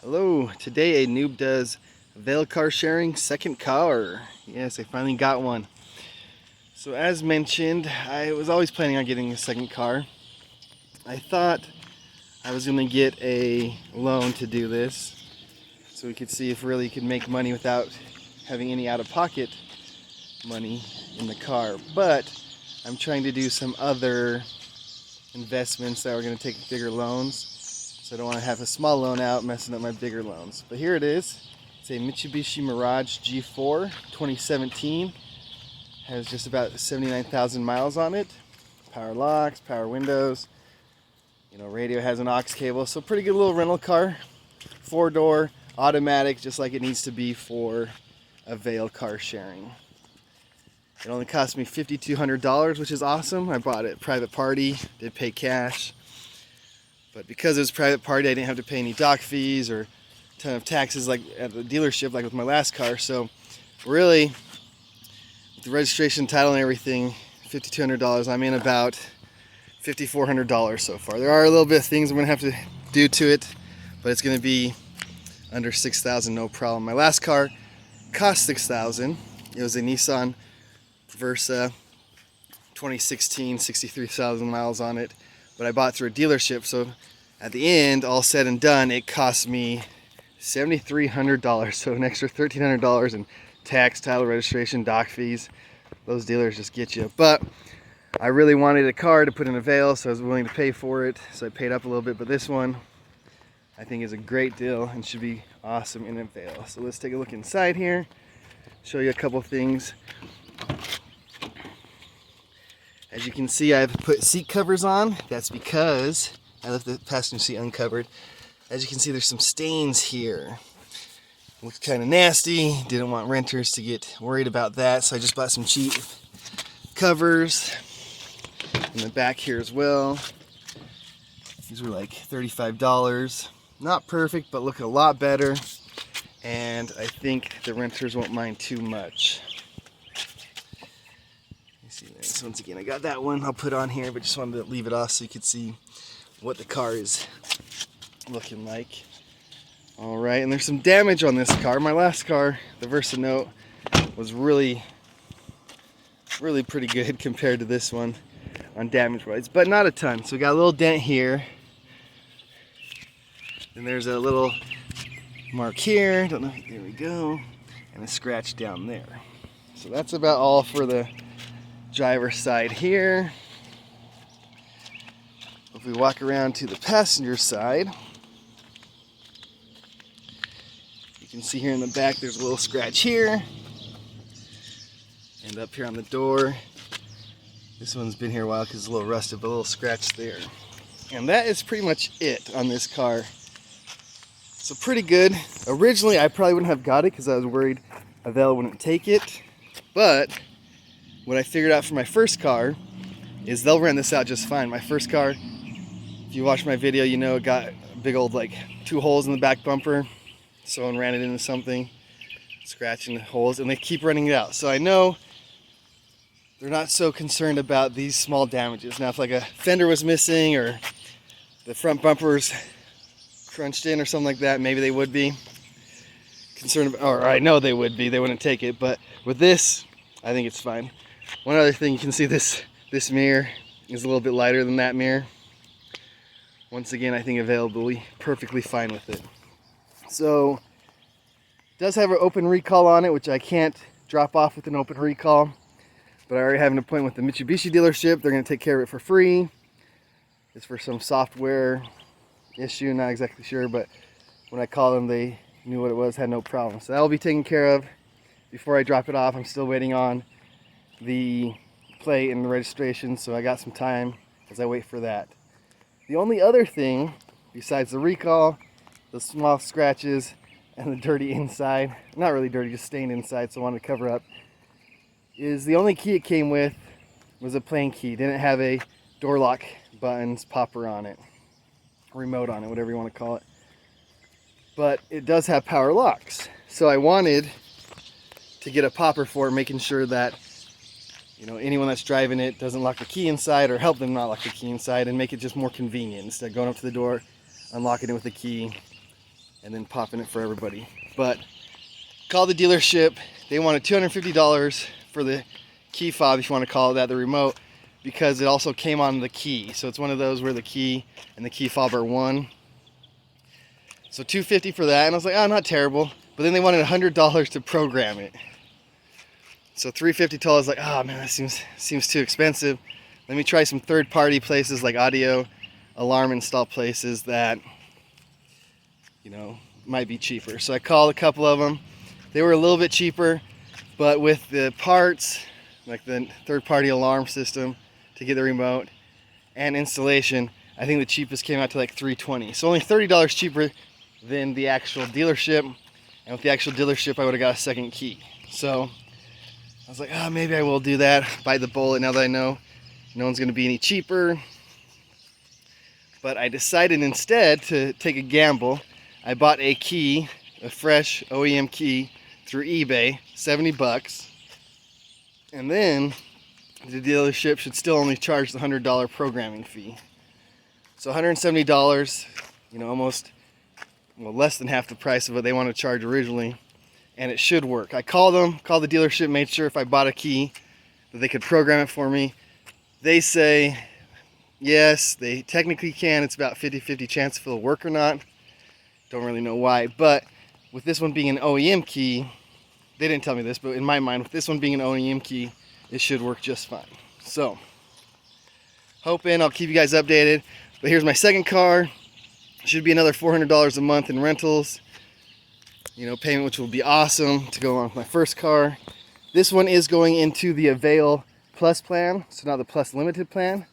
Hello, today a noob does Avail Car Sharing second car. Yes, I finally got one. So as mentioned, I was always planning on getting a second car. I thought I was going to get a loan to do this so we could see if really could make money without having any out-of-pocket money in the car. But I'm trying to do some other investments that are going to take bigger loans. So I don't want to have a small loan out messing up my bigger loans. But here it is. It's a Mitsubishi Mirage G4 2017. Has just about 79,000 miles on it. Power locks, power windows. Radio has an aux cable. So pretty good little rental car. 4-door, automatic, just like it needs to be for Avail Car Sharing. It only cost me $5,200, which is awesome. I bought it private party, did pay cash. But because it was private party, I didn't have to pay any dock fees or a ton of taxes like at the dealership, like with my last car. So really, with the registration, title, and everything, $5,200, I'm in about $5,400 so far. There are a little bit of things I'm going to have to do to it, but it's going to be under $6,000, no problem. My last car cost $6,000. It was a Nissan Versa 2016, 63,000 miles on it. But I bought it through a dealership, so at the end, all said and done, it cost me $7,300, so an extra $1,300 in tax, title, registration, dock fees. Those dealers just get you. But I really wanted a car to put in Avail, so I was willing to pay for it, so I paid up a little bit. But this one, I think, is a great deal and should be awesome in Avail. So let's take a look inside here, show you a couple things. As you can see, I've put seat covers on. That's because I left the passenger seat uncovered. As you can see, there's some stains here. Looks kind of nasty. Didn't want renters to get worried about that, so I just bought some cheap covers in the back here as well. These were like $35. Not perfect, but look a lot better. And I think the renters won't mind too much. So once again, I got that one I'll put on here, but just wanted to leave it off so you could see what the car is looking like. Alright, and there's some damage on this car. My last car, the Versa Note, was really pretty good compared to this one on damage wise, but not a ton. So we got a little dent here. Then there's a little mark here. Don't know, there we go. And a scratch down there. So that's about all for the driver's side here. If we walk around to the passenger side, you can see here in the back there's a little scratch here, and up here on the door, this one's been here a while because it's a little rusted, but a little scratch there. And that is pretty much it on this car. So pretty good. Originally I probably wouldn't have got it because I was worried Avail wouldn't take it, but what I figured out for my first car is they'll rent this out just fine. My first car, if you watch my video, you know it got big old like 2 holes in the back bumper. Someone ran it into something, scratching the holes, and they keep running it out. So I know they're not so concerned about these small damages. Now if like a fender was missing or the front bumper's crunched in or something like that, maybe they would be concerned about, or I know they would be, they wouldn't take it. But with this, I think it's fine. One other thing, you can see this mirror is a little bit lighter than that mirror. Once again, I think Avail will be perfectly fine with it. So, it does have an open recall on it, which I can't drop off with an open recall. But I already have an appointment with the Mitsubishi dealership. They're going to take care of it for free. It's for some software issue, not exactly sure, but when I called them, they knew what it was, had no problem. So that will be taken care of before I drop it off. I'm still waiting on the plate and the registration, so I got some time as I wait for that. The only other thing besides the recall, the small scratches, and the dirty inside, not really dirty, just stained inside, so I wanted to cover up, is the only key it came with was a plain key. It didn't have a door lock buttons popper on it, remote on it, whatever you want to call it. But it does have power locks, so I wanted to get a popper for it, making sure that anyone that's driving it doesn't lock the key inside, or help them not lock the key inside, and make it just more convenient instead of going up to the door, unlocking it with the key, and then popping it for everybody. But called the dealership. They wanted $250 for the key fob, if you want to call it that, the remote, because it also came on the key. So it's one of those where the key and the key fob are one. So $250 for that, and I was like, oh, not terrible. But then they wanted $100 to program it. So $350 total. I was like, oh man, that seems too expensive. Let me try some third-party places like audio alarm install places that, you know, might be cheaper. So I called a couple of them. They were a little bit cheaper, but with the parts, like the third-party alarm system to get the remote and installation, I think the cheapest came out to like $320. So only $30 cheaper than the actual dealership. And with the actual dealership, I would have got a second key. So I was like, oh, maybe I will do that. Bite the bullet now that I know no one's going to be any cheaper. But I decided instead to take a gamble. I bought a key, a fresh OEM key through eBay, $70. And then the dealership should still only charge the $100 programming fee. So $170, you know, almost, well, less than half the price of what they want to charge originally. And it should work. I called the dealership, made sure if I bought a key that they could program it for me. They say, yes, they technically can. It's about 50-50 chance if it'll work or not. Don't really know why. But with this one being an OEM key, they didn't tell me this, but in my mind, with this one being an OEM key, it should work just fine. So, hoping I'll keep you guys updated. But here's my second car. Should be another $400 a month in rentals. You know, payment, which will be awesome to go along with my first car. This one is going into the Avail Plus plan, so not the Plus Limited plan,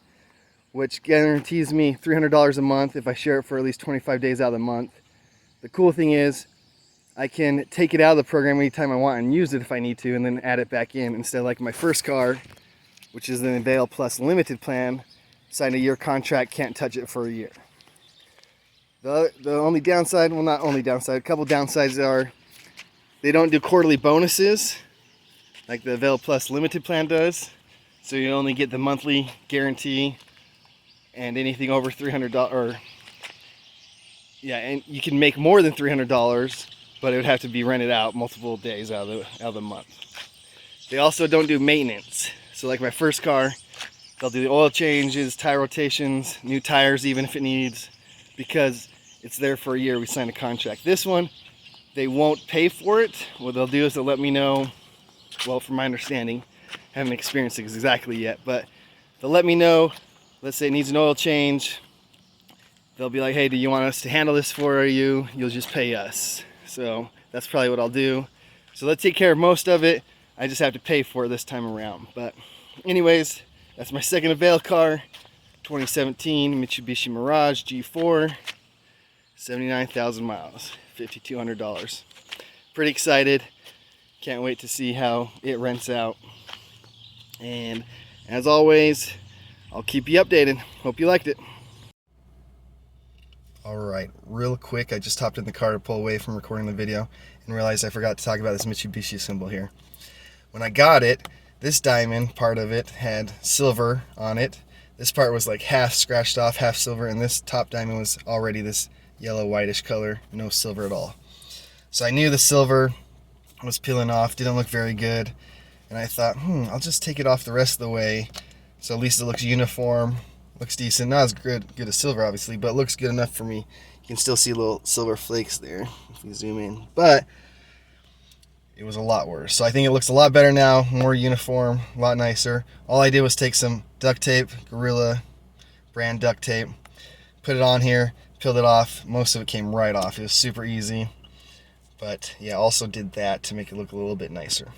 which guarantees me $300 a month if I share it for at least 25 days out of the month. The cool thing is I can take it out of the program anytime I want and use it if I need to, and then add it back in, instead of like my first car, which is the Avail Plus Limited plan, signed a year contract, can't touch it for a year. The only downside, well, not only downside, a couple downsides are they don't do quarterly bonuses like the Avail Plus Limited plan does. So you only get the monthly guarantee and anything over $300, or yeah, and you can make more than $300, but it would have to be rented out multiple days out of the month. They also don't do maintenance. So like my first car, they'll do the oil changes, tire rotations, new tires even if it needs, because it's there for a year. We signed a contract. This one, they won't pay for it. What they'll do is they'll let me know, well, from my understanding, haven't experienced it exactly yet, but they'll let me know, let's say it needs an oil change. They'll be like, hey, do you want us to handle this for you? You'll just pay us. So that's probably what I'll do. So they'll take care of most of it. I just have to pay for it this time around. But anyways, that's my second Avail car, 2017 Mitsubishi Mirage G4, 79,000 miles, $5,200. Pretty excited. Can't wait to see how it rents out. And as always, I'll keep you updated. Hope you liked it. Alright, real quick, I just hopped in the car to pull away from recording the video and realized I forgot to talk about this Mitsubishi symbol here. When I got it, this diamond part of it had silver on it. This part was like half scratched off, half silver, and this top diamond was already this yellow whitish color, no silver at all. So I knew the silver was peeling off, didn't look very good, and I thought, I'll just take it off the rest of the way, so at least it looks uniform, looks decent. Not as good as silver, obviously, but looks good enough for me. You can still see little silver flakes there if you zoom in, but it was a lot worse. So I think it looks a lot better now, more uniform, a lot nicer. All I did was take some duct tape, Gorilla brand duct tape, put it on here, peeled it off. Most of it came right off. It was super easy. But yeah, also did that to make it look a little bit nicer.